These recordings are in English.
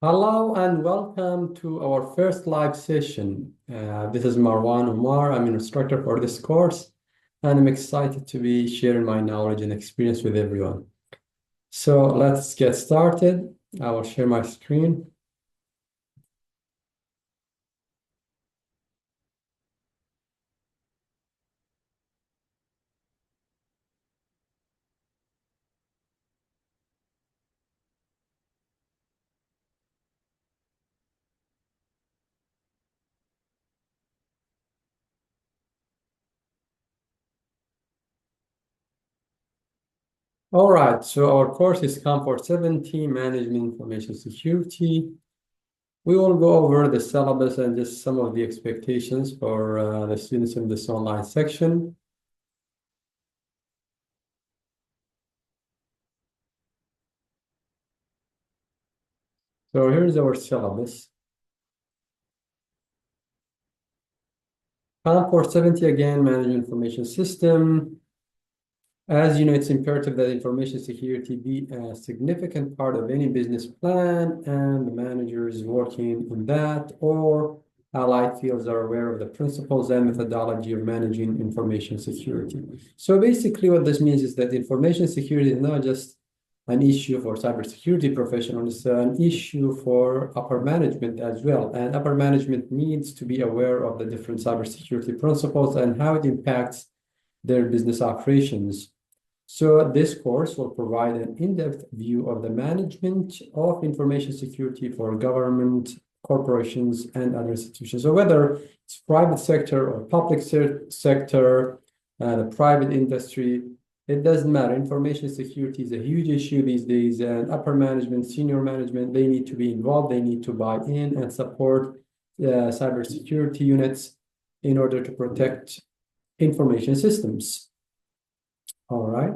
Hello and welcome to our first live session. This is Marwan Omar. I'm an instructor for this course, and I'm excited to be sharing my knowledge and experience with everyone. So let's get started. I will share my screen. All right, so our course is CONF-70, Management Information Security. We will go over the syllabus and just some of the expectations for the students in this online section. So here's our syllabus. CONF-70 again, Management Information System. As you know, it's imperative that information security be a significant part of any business plan, and the managers working in that or allied fields are aware of the principles and methodology of managing information security. So basically what this means is that information security is not just an issue for cybersecurity professionals, it's an issue for upper management as well. And upper management needs to be aware of the different cybersecurity principles and how it impacts their business operations. So this course will provide an in-depth view of the management of information security for government, corporations, and other institutions. So whether it's private sector or public sector, the private industry, it doesn't matter. Information security is a huge issue these days, and upper management, senior management, they need to be involved. They need to buy in and support cybersecurity units in order to protect information systems. All right.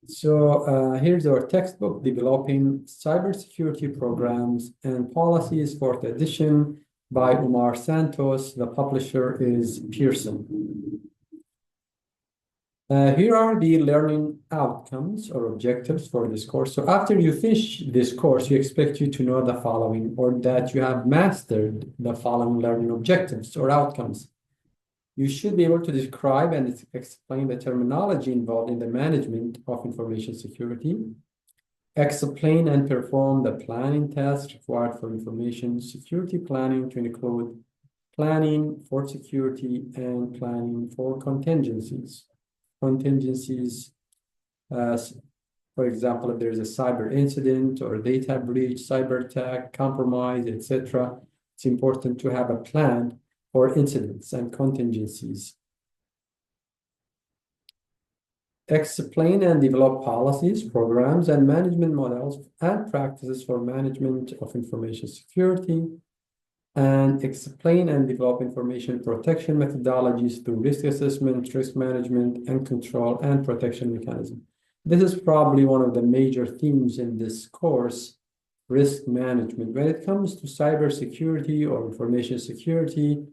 So here's our textbook, Developing Cybersecurity Programs and Policies, 4th edition by Omar Santos. The publisher is Pearson. Here are the learning outcomes or objectives for this course. So after you finish this course, you expect you to know the following, or that you have mastered the following learning objectives or outcomes. You should be able to describe and explain the terminology involved in the management of information security, explain and perform the planning tasks required for information security planning to include planning for security and planning for contingencies. For example, if there's a cyber incident or data breach, cyber attack, compromise, etc., it's important to have a plan for incidents and contingencies. Explain and develop policies, programs, and management models and practices for management of information security, and explain and develop information protection methodologies through risk assessment, risk management, and control and protection mechanism. This is probably one of the major themes in this course, risk management. When it comes to cybersecurity or information security,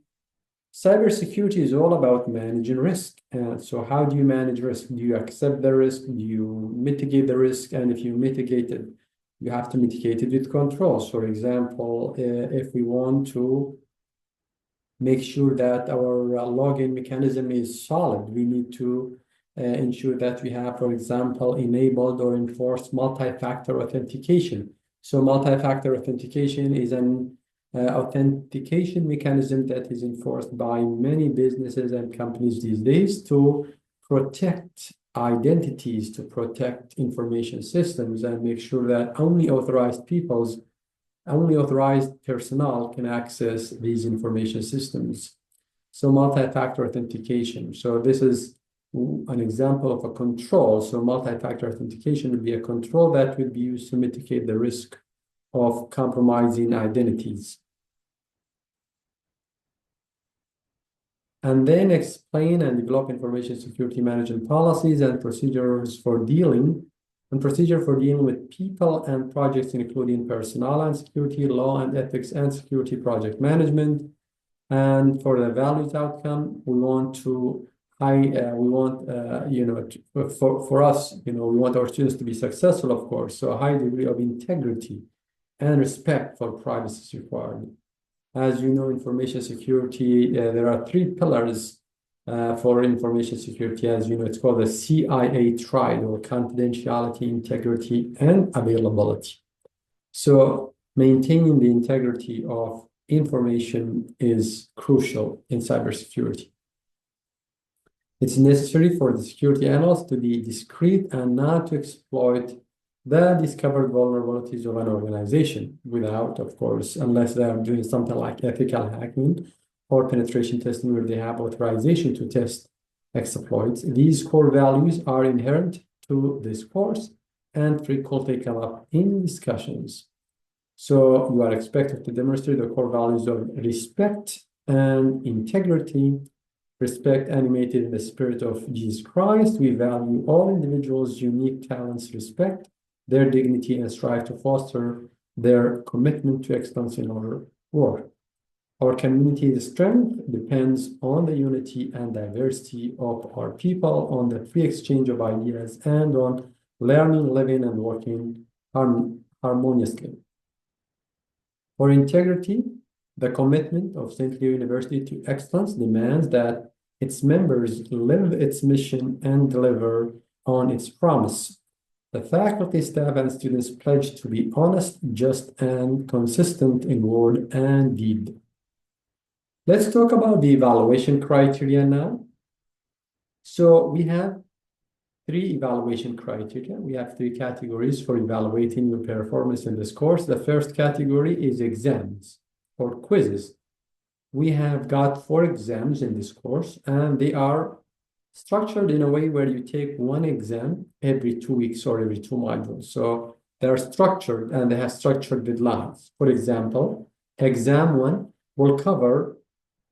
cybersecurity is all about managing risk. So how do you manage risk? Do you accept the risk? Do you mitigate the risk? And if you mitigate it, you have to mitigate it with controls. For example, if we want to make sure that our login mechanism is solid, we need to ensure that we have, for example, enabled or enforced multi-factor authentication. So multi-factor authentication is an authentication mechanism that is enforced by many businesses and companies these days to protect identities, to protect information systems, and make sure that only authorized personnel can access these information systems. So multi-factor authentication. So this is an example of a control. So multi-factor authentication would be a control that would be used to mitigate the risk of compromising identities. And then explain and develop information security management policies and procedure for dealing with people and projects, including personnel and security, law and ethics, and security project management. And for the values outcome, we want for us, we want our students to be successful, of course. So a high degree of integrity and respect for privacy is required. As you know, information security, there are three pillars for information security. As you know, it's called the CIA triad, or confidentiality, integrity, and availability. So maintaining the integrity of information is crucial in cybersecurity. It's necessary for the security analyst to be discreet and not to exploit the discovered vulnerabilities of an organization without, of course, unless they are doing something like ethical hacking or penetration testing where they have authorization to test exploits. These core values are inherent to this course and frequently come up in discussions. So you are expected to demonstrate the core values of respect and integrity. Respect animated in the spirit of Jesus Christ. We value all individuals' unique talents, respect their dignity, and strive to foster their commitment to excellence in our work. Our community's strength depends on the unity and diversity of our people, on the free exchange of ideas, and on learning, living, and working harmoniously. For integrity, the commitment of St. Leo University to excellence demands that its members live its mission and deliver on its promise. The faculty, staff, and students pledge to be honest, just, and consistent in word and deed. Let's talk about the evaluation criteria now. So we have three evaluation criteria. We have three categories for evaluating your performance in this course. The first category is exams or quizzes. We have got 4 exams in this course, and they are structured in a way where you take one exam every 2 weeks or every 2 modules. So they're structured and they have structured deadlines. For example, exam 1 will cover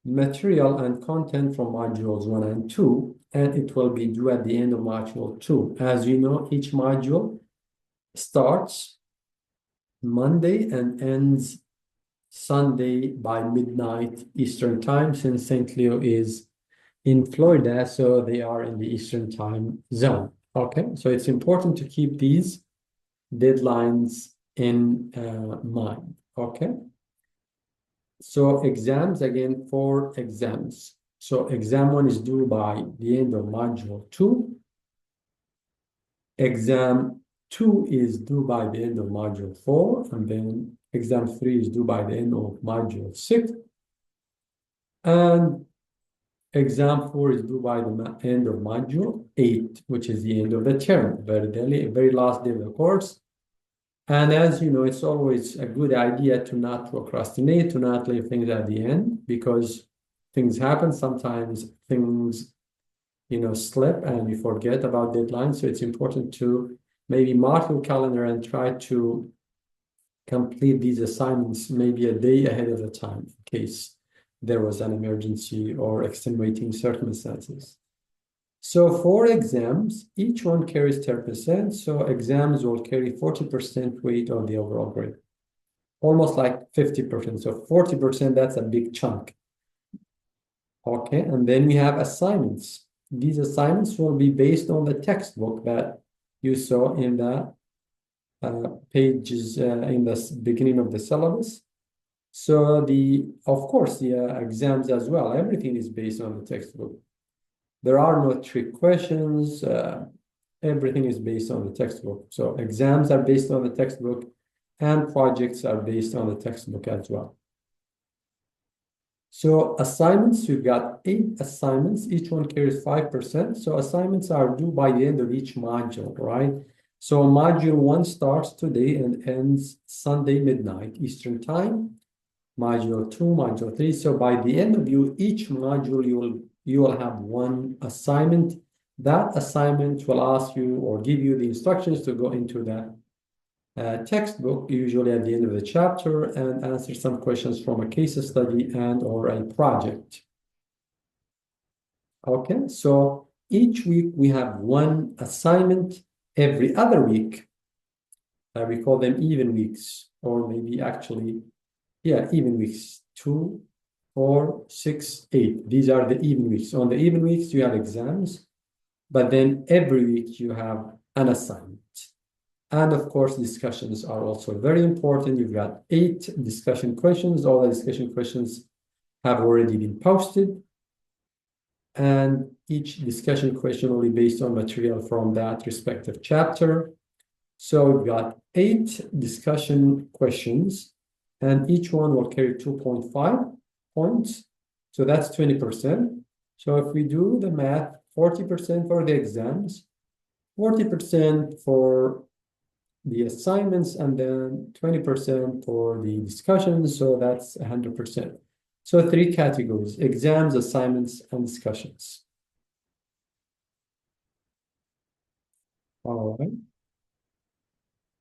material and content from modules 1 and 2, and it will be due at the end of module 2. As you know, each module starts Monday and ends Sunday by midnight Eastern time, since St. Leo is in Florida, so they are in the Eastern time zone. Okay, so it's important to keep these deadlines in mind. Okay, so exams, again, 4 exams. So exam 1 is due by the end of module 2. Exam 2 is due by the end of module 4, and then exam 3 is due by the end of module 6. And exam 4 is due by the end of module 8, which is the end of the term, very last day of the course. And as you know, it's always a good idea to not procrastinate, to not leave things at the end, because things happen. Sometimes things, slip and you forget about deadlines. So it's important to maybe mark your calendar and try to complete these assignments maybe a day ahead of the time in case there was an emergency or extenuating circumstances. So 4 exams, each one carries 10%. So exams will carry 40% weight on the overall grade, almost like 50%. So 40%, that's a big chunk. Okay, and then we have assignments. These assignments will be based on the textbook that you saw in the pages in the beginning of the syllabus. So of course, the exams as well, everything is based on the textbook. There are no trick questions. Everything is based on the textbook. So exams are based on the textbook, and projects are based on the textbook as well. So assignments, we've got 8 assignments. Each one carries 5%. So assignments are due by the end of each module, right? So module 1 starts today and ends Sunday midnight Eastern time. Module 2, module 3. So by the end of each module, you will have 1 assignment. That assignment will ask you or give you the instructions to go into the textbook, usually at the end of the chapter, and answer some questions from a case study and or a project. Okay, so each week we have 1 assignment. Every other week, we call them even weeks, or maybe actually, even weeks, 2, 4, 6, 8. These are the even weeks. On the even weeks, you have exams, but then every week you have an assignment. And of course, discussions are also very important. You've got 8 discussion questions. All the discussion questions have already been posted. And each discussion question will be based on material from that respective chapter. So we've got 8 discussion questions, and each one will carry 2.5 points. So that's 20%. So if we do the math, 40% for the exams, 40% for the assignments, and then 20% for the discussions. So that's 100%. So 3 categories: exams, assignments, and discussions. All right.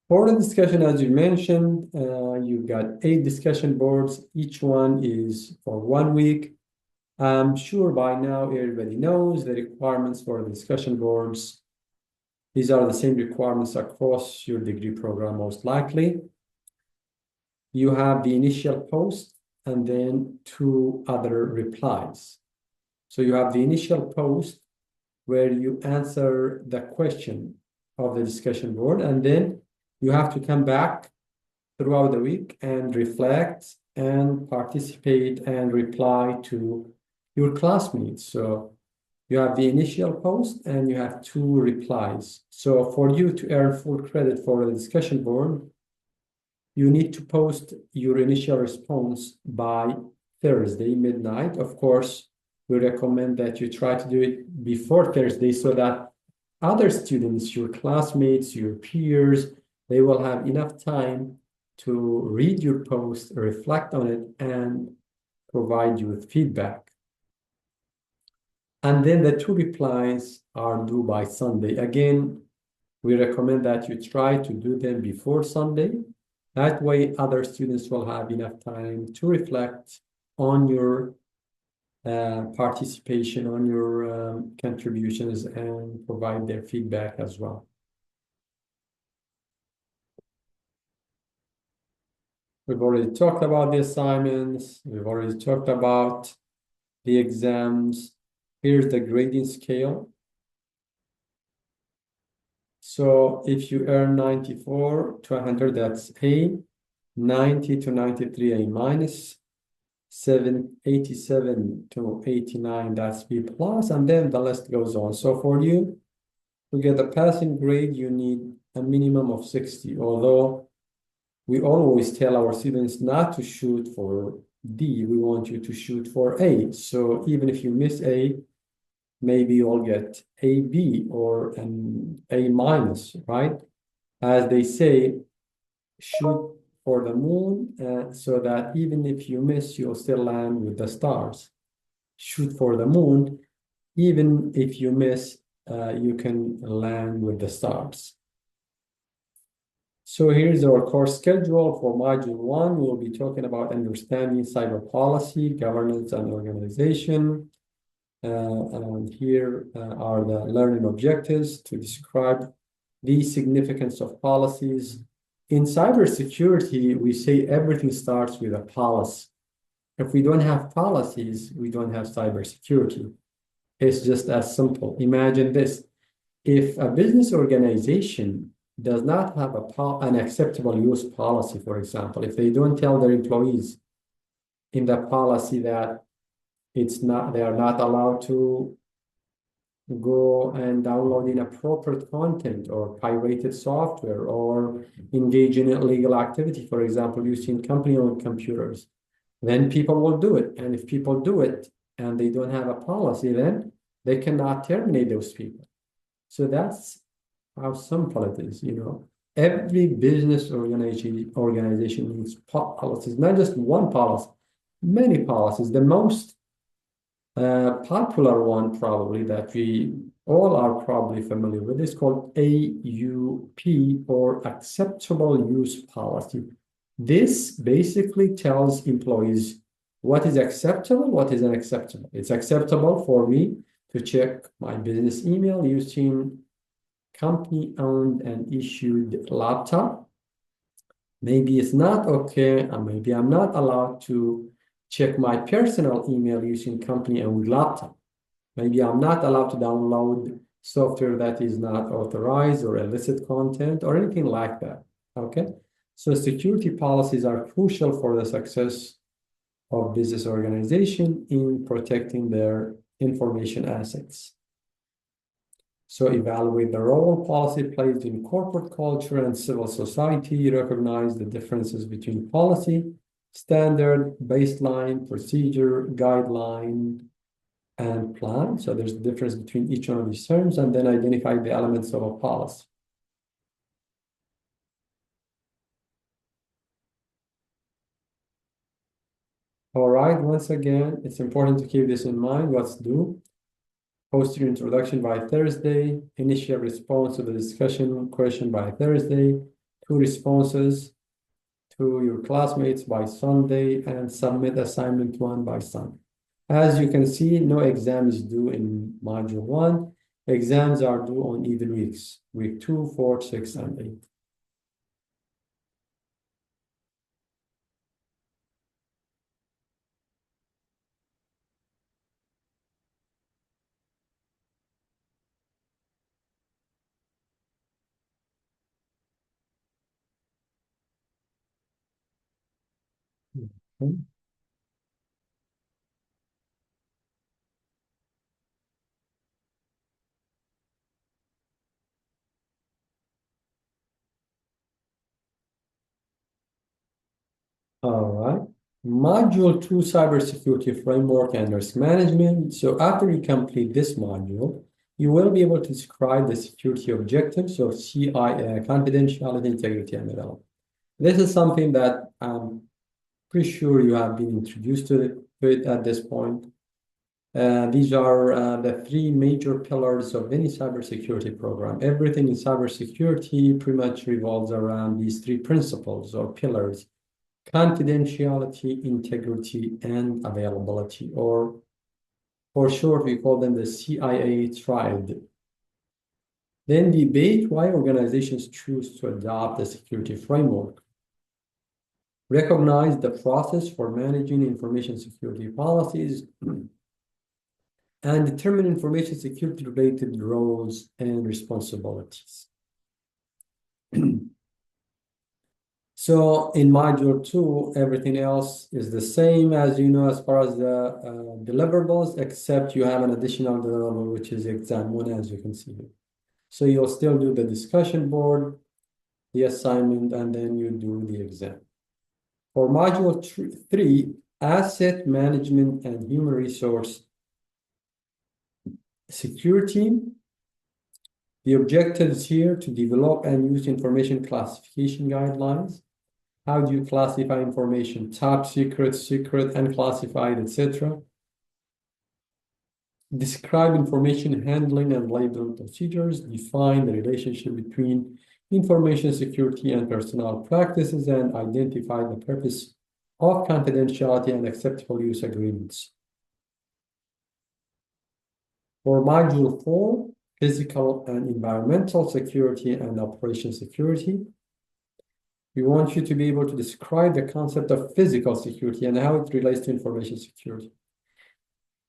For the discussion, as you mentioned, you've got 8 discussion boards. Each one is for 1 week. I'm sure by now everybody knows the requirements for the discussion boards. These are the same requirements across your degree program, most likely. You have the initial post and then 2 other replies. So you have the initial post where you answer the question of the discussion board, and then you have to come back throughout the week and reflect and participate and reply to your classmates. So you have the initial post and you have 2 replies. So for you to earn full credit for the discussion board, you need to post your initial response by Thursday midnight. Of course, we recommend that you try to do it before Thursday so that other students, your classmates, your peers, they will have enough time to read your post, reflect on it, and provide you with feedback. And then the 2 replies are due by Sunday. Again, we recommend that you try to do them before Sunday. That way, other students will have enough time to reflect on your participation, on your contributions, and provide their feedback as well. We've already talked about the assignments. We've already talked about the exams. Here's the grading scale. So if you earn 94 to 100, that's A. 90 to 93, A minus. 87 to 89, that's B plus, and then the list goes on. So for you to get a passing grade, you need a minimum of 60, although we always tell our students not to shoot for D. We want you to shoot for A. So even if you miss A, maybe you'll get a B or an A minus, right? As they say, shoot for the moon, so that even if you miss, you'll still land with the stars. Shoot for the moon, even if you miss, you can land with the stars. So here's our course schedule for Module 1. We'll be talking about understanding cyber policy, governance, and organization. And here are the learning objectives to describe the significance of policies. In cybersecurity, we say everything starts with a policy. If we don't have policies, we don't have cybersecurity. It's just as simple. Imagine this. If a business organization does not have an acceptable use policy, for example, if they don't tell their employees in the policy that they are not allowed to go and download inappropriate content or pirated software or engage in illegal activity, for example, using company-owned computers, then people will do it. And if people do it and they don't have a policy, then they cannot terminate those people. So that's how simple it is, you know. Every business organization needs policies, not just one policy, many policies. The most popular one probably that we all are probably familiar with is called AUP, or Acceptable Use Policy. This basically tells employees what is acceptable, what is unacceptable. It's acceptable for me to check my business email using company-owned and issued laptop. Maybe it's not okay, and maybe I'm not allowed to check my personal email using company-owned laptop. Maybe I'm not allowed to download software that is not authorized or illicit content or anything like that. Okay. So security policies are crucial for the success of business organization in protecting their information assets. So evaluate the role policy plays in corporate culture and civil society, recognize the differences between policy, standard, baseline, procedure, guideline, and plan. So there's a difference between each one of these terms, and then identify the elements of a policy. All right, once again, it's important to keep this in mind. What's due? Post your introduction by Thursday, initial response to the discussion question by Thursday, 2 responses to your classmates by Sunday, and submit assignment 1 by Sunday. As you can see, no exam is due in module 1. Exams are due on even weeks, week 2, 4, 6, and 8. Okay. All right. Module 2, cybersecurity framework and risk management. So after you complete this module, you will be able to describe the security objectives of CIA, confidentiality, integrity, and development. This is something that I'm pretty sure you have been introduced to it at this point. These are the 3 major pillars of any cybersecurity program. Everything in cybersecurity pretty much revolves around these 3 principles or pillars: confidentiality, integrity, and availability, or for short, we call them the CIA triad. Then debate why organizations choose to adopt the security framework. Recognize the process for managing information security policies and determine information security related roles and responsibilities. So in module 2, everything else is the same as you know as far as the deliverables, except you have an additional deliverable, which is exam 1, as you can see here. So you'll still do the discussion board, the assignment, and then you do the exam. For module 3, asset management and human resource security, the objective is here to develop and use information classification guidelines. How do you classify information? Top secret, secret, unclassified, etc. Describe information handling and labeling procedures. Define the relationship between information security and personnel practices, and identify the purpose of confidentiality and acceptable use agreements. For module 4, physical and environmental security and operation security, we want you to be able to describe the concept of physical security and how it relates to information security.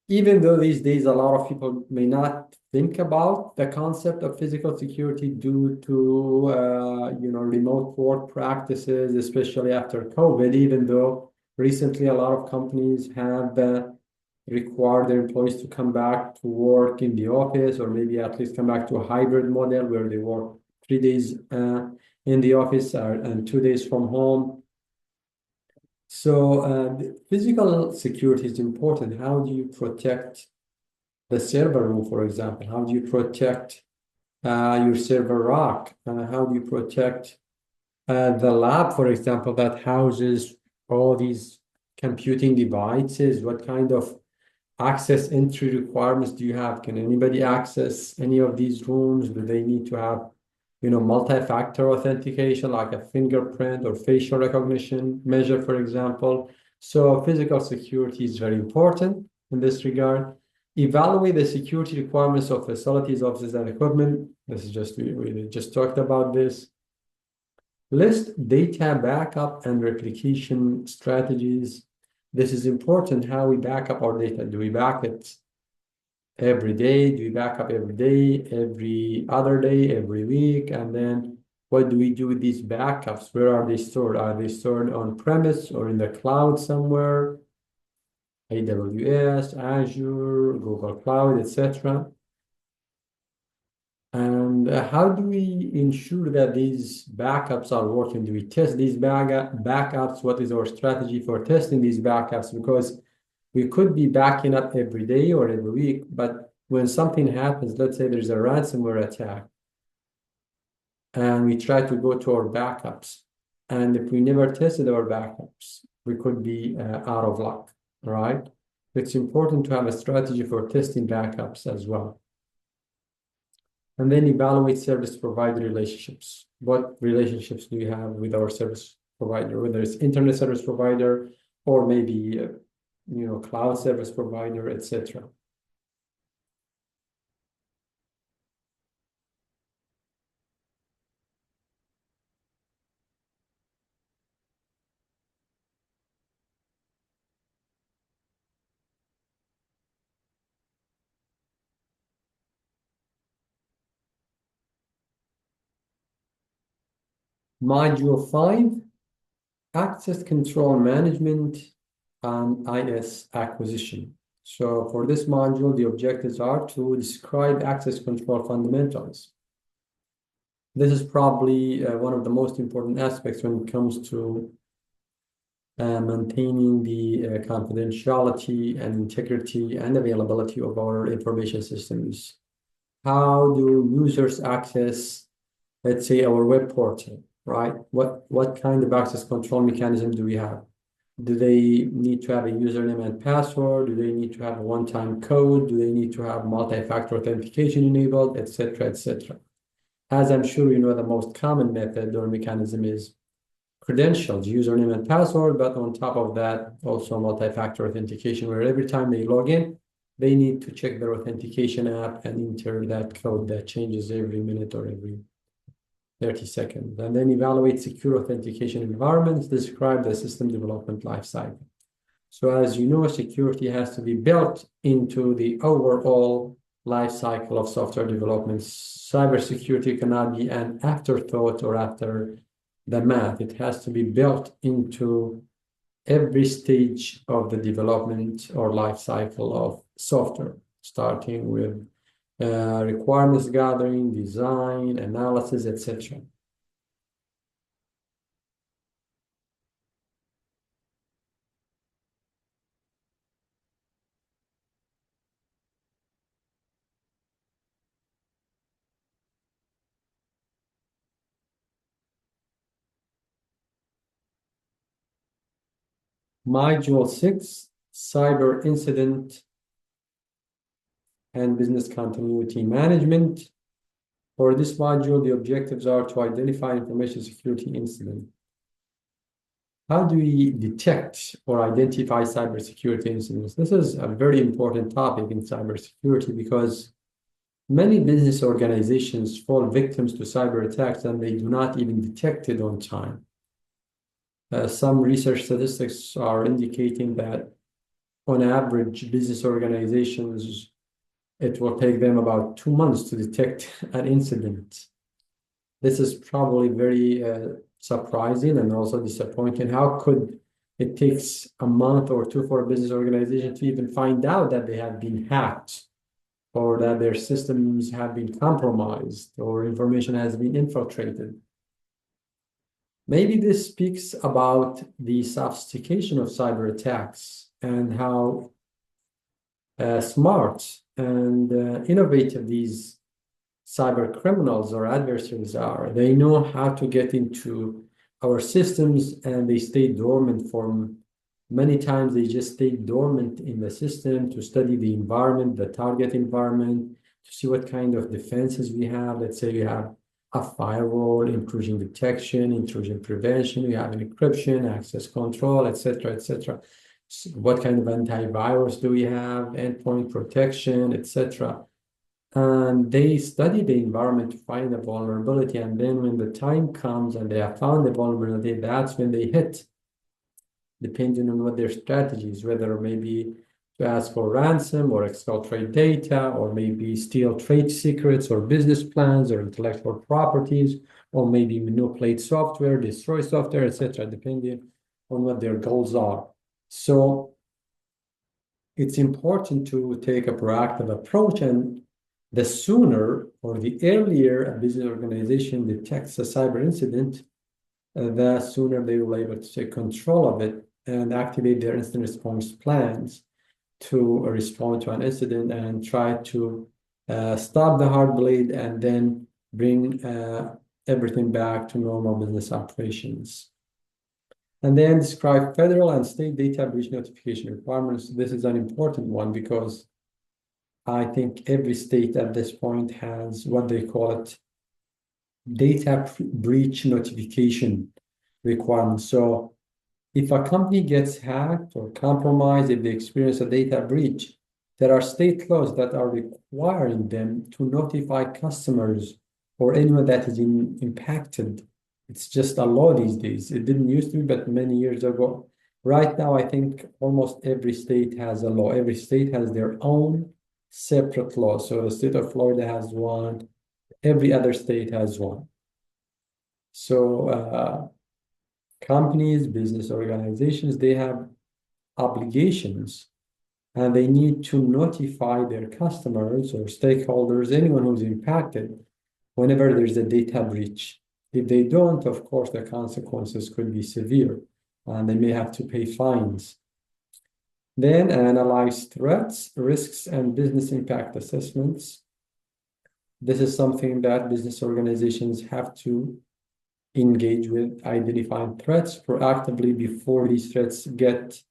Even though these days a lot of people may not think about the concept of physical security due to remote work practices, especially after COVID, even though recently a lot of companies have required their employees to come back to work in the office, or maybe at least come back to a hybrid model where they work 3 days in the office and 2 days from home. So the physical security is important. How do you protect the server room, for example? How do you protect your server rack? How do you protect the lab, for example, that houses all these computing devices? What kind of access entry requirements do you have? Can anybody access any of these rooms? Do they need to have multi-factor authentication, like a fingerprint or facial recognition measure, for example? So physical security is very important in this regard. Evaluate the security requirements of facilities, offices, and equipment. This is just, we just talked about this. List data backup and replication strategies. This is important, how we back up our data. Do we back it every day? Do we back up every day, every other day, every week? And then what do we do with these backups? Where are they stored? Are they stored on premise or in the cloud somewhere? AWS, Azure, Google Cloud, etc. And how do we ensure that these backups are working? Do we test these backups? What is our strategy for testing these backups? Because we could be backing up every day or every week, but when something happens, let's say there's a ransomware attack, and we try to go to our backups, and if we never tested our backups, we could be out of luck, right? It's important to have a strategy for testing backups as well. And then evaluate service provider relationships. What relationships do you have with our service provider, whether it's internet service provider or maybe cloud service provider, etc. Module 5, access control management and IS acquisition. So for this module, the objectives are to describe access control fundamentals. This is probably one of the most important aspects when it comes to maintaining the confidentiality and integrity and availability of our information systems. How do users access, let's say, our web portal, right? What kind of access control mechanism do we have? Do they need to have a username and password? Do they need to have a one-time code? Do they need to have multi-factor authentication enabled, etc., etc.? As I'm sure you know, the most common method or mechanism is credentials, username and password, but on top of that, also multi-factor authentication, where every time they log in, they need to check their authentication app and enter that code that changes every minute or every 30 seconds. And then evaluate secure authentication environments, describe the system development lifecycle. So as you know, security has to be built into the overall life cycle of software development. Cybersecurity cannot be an afterthought or after the math. It has to be built into every stage of the development or life cycle of software, starting with requirements gathering, design, analysis, etc. Module 6, cyber incident and business continuity management. For this module, the objectives are to identify information security incident. How do we detect or identify cybersecurity incidents? This is a very important topic in cybersecurity because many business organizations fall victims to cyber attacks and they do not even detect it on time. Some research statistics are indicating that on average, business organizations, it will take them about 2 months to detect an incident. This is probably very surprising and also disappointing. How could it takes a month or two for a business organization to even find out that they have been hacked or that their systems have been compromised or information has been infiltrated? Maybe this speaks about the sophistication of cyber attacks and how smart and innovative these cyber criminals or adversaries are. They know how to get into our systems and they stay dormant for many times. They just stay dormant in the system to study the environment, the target environment, to see what kind of defenses we have. Let's say we have a firewall, intrusion detection, intrusion prevention, we have an encryption, access control, etc., etc. So what kind of antivirus do we have, endpoint protection, etc. And they study the environment to find the vulnerability. And then when the time comes and they have found the vulnerability, that's when they hit, depending on what their strategy is, whether maybe to ask for ransom or exfiltrate data, or maybe steal trade secrets or business plans or intellectual properties, or maybe manipulate software, destroy software, etc., depending on what their goals are. So it's important to take a proactive approach, and the sooner or the earlier a business organization detects a cyber incident, the sooner they will be able to take control of it and activate their incident response plans to respond to an incident and try to stop the hard bleed and then bring everything back to normal business operations. And then describe federal and state data breach notification requirements. This is an important one because I think every state at this point has what they call it data breach notification requirements. So if a company gets hacked or compromised, if they experience a data breach, there are state laws that are requiring them to notify customers or anyone that is impacted. It's just a law these days. It didn't used to be, but many years ago. Right now, I think almost every state has a law. Every state has their own separate law. So the state of Florida has one. Every other state has one. So companies, business organizations, they have obligations and they need to notify their customers or stakeholders, anyone who's impacted, whenever there's a data breach. If they don't, of course, the consequences could be severe and they may have to pay fines. Then analyze threats, risks, and business impact assessments. This is something that business organizations have to engage with, identifying threats proactively before these threats get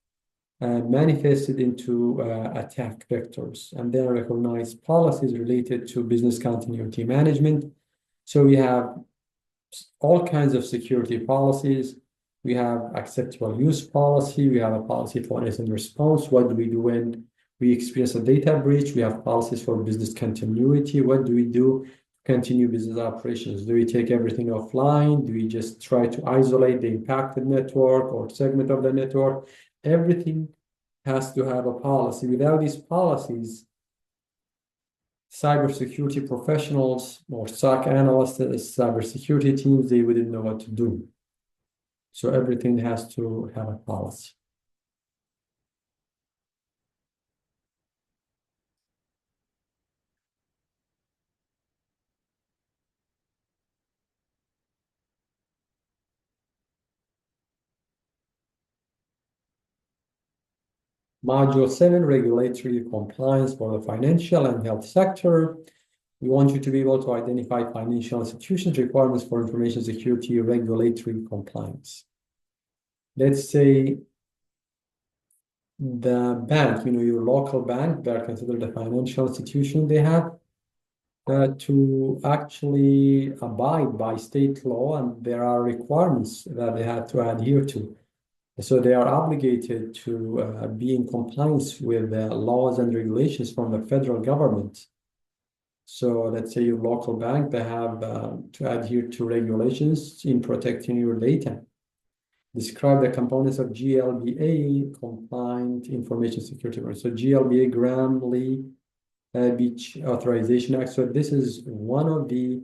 manifested into attack vectors, and then recognize policies related to business continuity management. So we have all kinds of security policies. We have acceptable use policy. We have a policy for incident response. What do we do when we experience a data breach? We have policies for business continuity. What do we do to continue business operations? Do we take everything offline? Do we just try to isolate the impacted network or segment of the network? Everything has to have a policy. Without these policies, cybersecurity professionals or SOC analysts, cybersecurity teams, they wouldn't know what to do. So everything has to have a policy. Module 7, regulatory compliance for the financial and health sector. We want you to be able to identify financial institutions' requirements for information security regulatory compliance. Let's say the bank, your local bank, they're considered a financial institution. They have to actually abide by state law, and there are requirements that they have to adhere to. So they are obligated to be in compliance with the laws and regulations from the federal government. So let's say your local bank, they have to adhere to regulations in protecting your data. Describe the components of GLBA, Compliant Information Security. So GLBA, Graham-Lee Beach Authorization Act. So this is one of the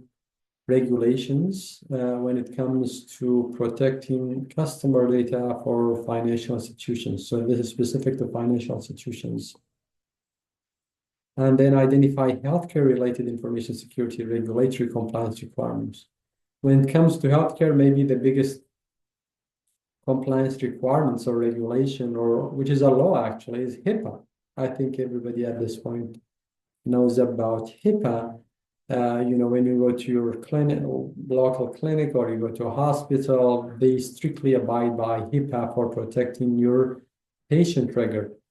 regulations when it comes to protecting customer data for financial institutions. So this is specific to financial institutions. And then identify healthcare-related information security regulatory compliance requirements. When it comes to healthcare, maybe the biggest compliance requirements or regulation, or which is a law actually, is HIPAA. I think everybody at this point knows about HIPAA. When you go to your clinic, local clinic, or you go to a hospital, they strictly abide by HIPAA for protecting your patient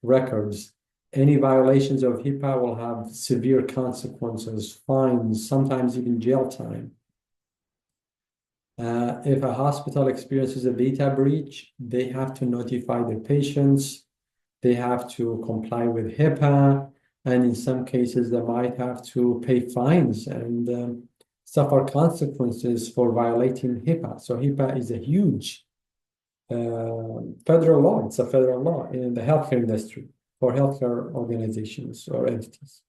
records. Any violations of HIPAA will have severe consequences, fines, sometimes even jail time. If a hospital experiences a data breach, they have to notify their patients. They have to comply with HIPAA. And in some cases, they might have to pay fines and suffer consequences for violating HIPAA. So HIPAA is a huge federal law. It's a federal law in the healthcare industry. for healthcare organizations or entities.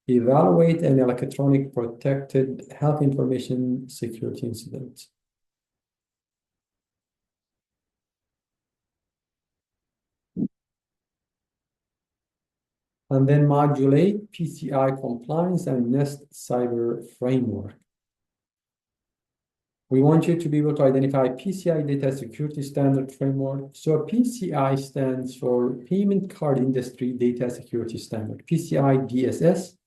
Evaluate an electronic protected health information security incident. And then modulate PCI compliance and NIST cyber framework. We want you to be able to identify PCI data security standard framework. So PCI stands for Payment Card Industry Data Security Standard, PCI DSS,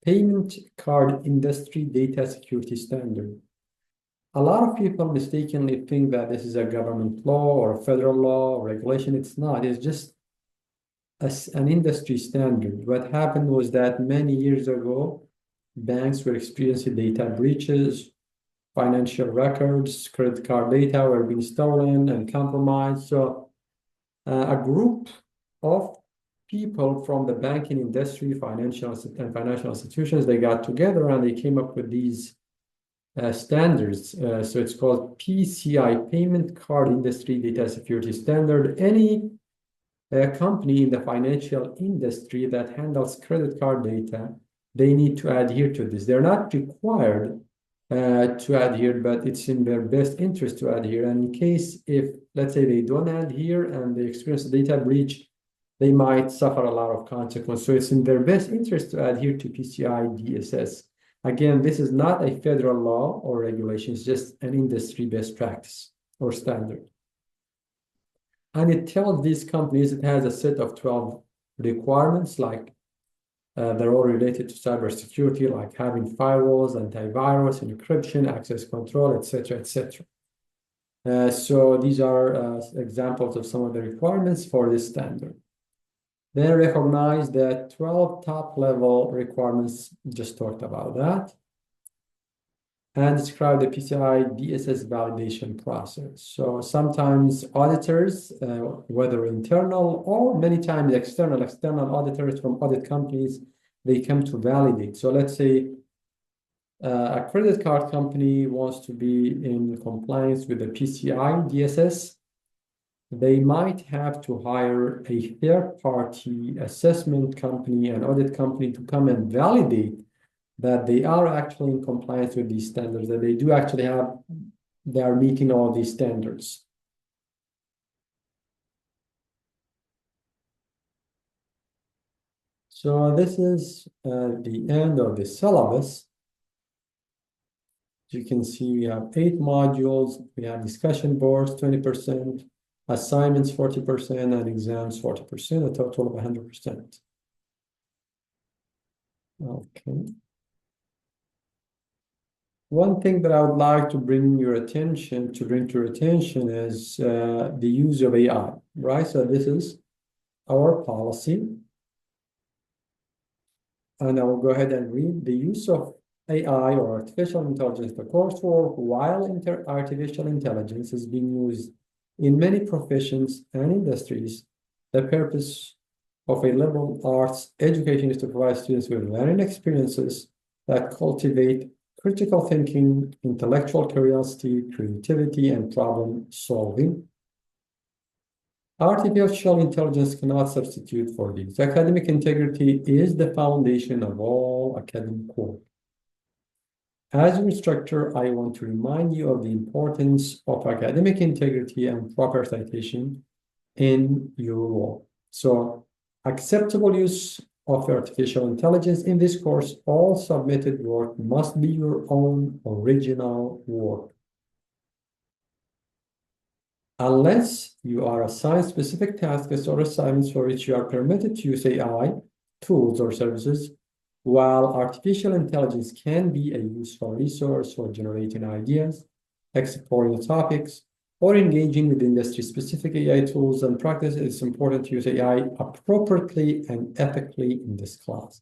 Payment Card Industry Data Security Standard. A lot of people mistakenly think that this is a government law or a federal law or regulation. It's not. It's just an industry standard. What happened was that many years ago, banks were experiencing data breaches, financial records, credit card data were being stolen and compromised. So a group of people from the banking industry, financial institutions, they got together and they came up with these standards. So it's called PCI, Payment Card Industry Data Security Standard. Any company in the financial industry that handles credit card data, they need to adhere to this. They're not required to adhere, but it's in their best interest to adhere. And in case if, let's say, they don't adhere and they experience a data breach, they might suffer a lot of consequences. So it's in their best interest to adhere to PCI DSS. Again, this is not a federal law or regulation, it's just an industry best practice or standard. And it tells these companies it has a set of 12 requirements, like they're all related to cybersecurity, like having firewalls, antivirus, encryption, access control, etc., etc. So these are examples of some of the requirements for this standard. Then recognize that 12 top-level requirements, just talked about that. And describe the PCI DSS validation process. So sometimes auditors, whether internal or many times external auditors from audit companies, they come to validate. So let's say a credit card company wants to be in compliance with the PCI DSS. They might have to hire a third-party assessment company, an audit company, to come and validate that they are actually in compliance with these standards, that they do actually they are meeting all these standards. So this is the end of the syllabus. As you can see, we have 8 modules. We have discussion boards, 20%, assignments, 40%, and exams, 40%, a total of 100%. Okay. One thing that I would like to bring to your attention is the use of AI, right? So this is our policy. And I will go ahead and read the use of AI or artificial intelligence in the coursework. While artificial intelligence is being used in many professions and industries, the purpose of a liberal arts education is to provide students with learning experiences that cultivate critical thinking, intellectual curiosity, creativity, and problem solving. Artificial intelligence cannot substitute for these. Academic integrity is the foundation of all academic work. As your instructor, I want to remind you of the importance of academic integrity and proper citation in your work. So, acceptable use of artificial intelligence in this course, all submitted work must be your own original work. Unless you are assigned specific tasks or assignments for which you are permitted to use AI, tools, or services, while artificial intelligence can be a useful resource for generating ideas, exploring topics, or engaging with industry-specific AI tools and practices, it's important to use AI appropriately and ethically in this class,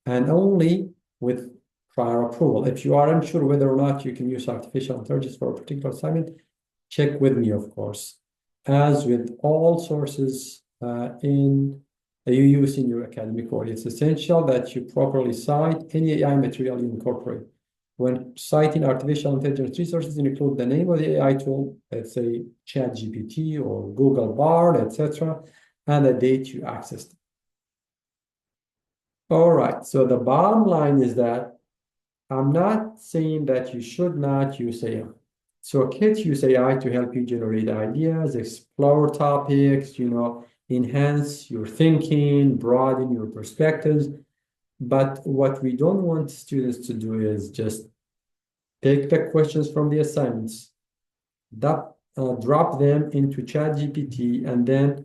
and only with prior approval. If you are unsure whether or not you can use artificial intelligence for a particular assignment, check with me, of course. As with all sources you use in your academic work, it's essential that you properly cite any AI material you incorporate. When citing artificial intelligence resources, include the name of the AI tool, let's say ChatGPT or Google Bard, etc., and the date you accessed. All right, so the bottom line is that I'm not saying that you should not use AI. So kids use AI to help you generate ideas, explore topics, enhance your thinking, broaden your perspectives. But what we don't want students to do is just take the questions from the assignments, drop them into ChatGPT, and then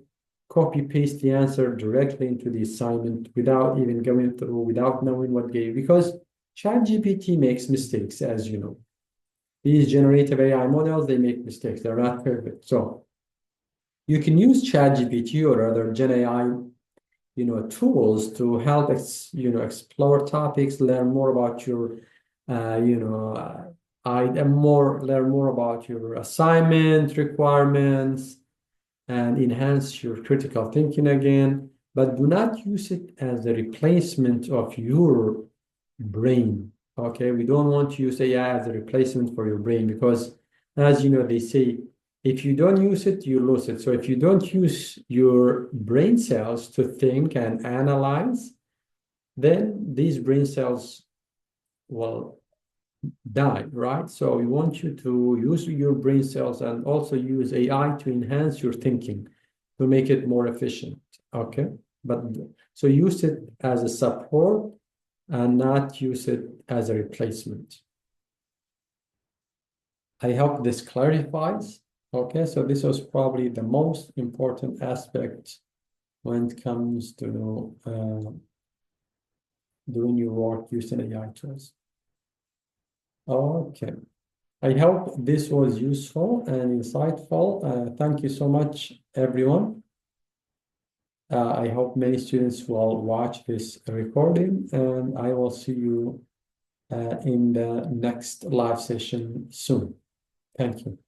copy paste the answer directly into the assignment without even going through, without knowing what gave, because ChatGPT makes mistakes, as you know. These generative AI models, they make mistakes. They're not perfect. So you can use ChatGPT or other Gen AI, tools to help explore topics, learn more about your, learn more about your assignment requirements and enhance your critical thinking again. But do not use it as a replacement of your brain. Okay, we don't want to use AI as a replacement for your brain because, as you know, they say if you don't use it, you lose it. So if you don't use your brain cells to think and analyze, then these brain cells will die, right? So we want you to use your brain cells and also use AI to enhance your thinking, to make it more efficient. Okay, but so use it as a support and not use it as a replacement. I hope this clarifies. Okay, so this was probably the most important aspect when it comes to doing your work using AI tools. Okay, I hope this was useful and insightful. Thank you so much, everyone. I hope many students will watch this recording, and I will see you in the next live session soon. Thank you.